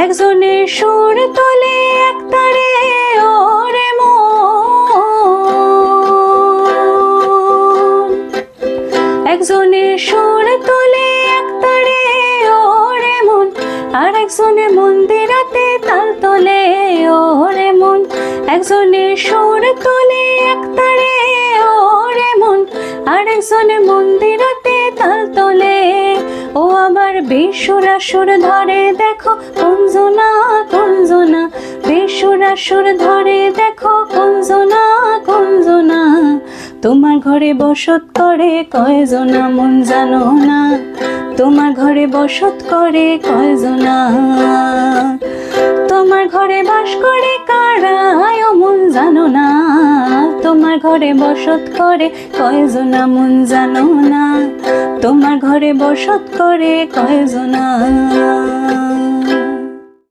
একজনের সুর তোলে একতারে ওরে মন, একজনের সুর তোলে একতারে ওরে মন, আর একজনের মন্দিরাতে তাল তোলে ওরে মন। একজনের সুর তোলে একতারে ওরে মন, আর একজনের মন্দিরাতে তাল তোলে। ও আমার বেসুরা সুর ধরে দেখো কুঞ্জনা কুঞ্জনা, বেসুরা সুর ধরে দেখো কুঞ্জনা কুঞ্জনা। তোমার ঘরে বসত করে কয়জনা মন জানো না, তোমার ঘরে বসত করে কয়জনা। তোমার ঘরে বাস করে কারা মন জানো না, তোমার ঘরে বসত করে কয়জনা মন জানো না, তোমার ঘরে বসত করে কয়জনা।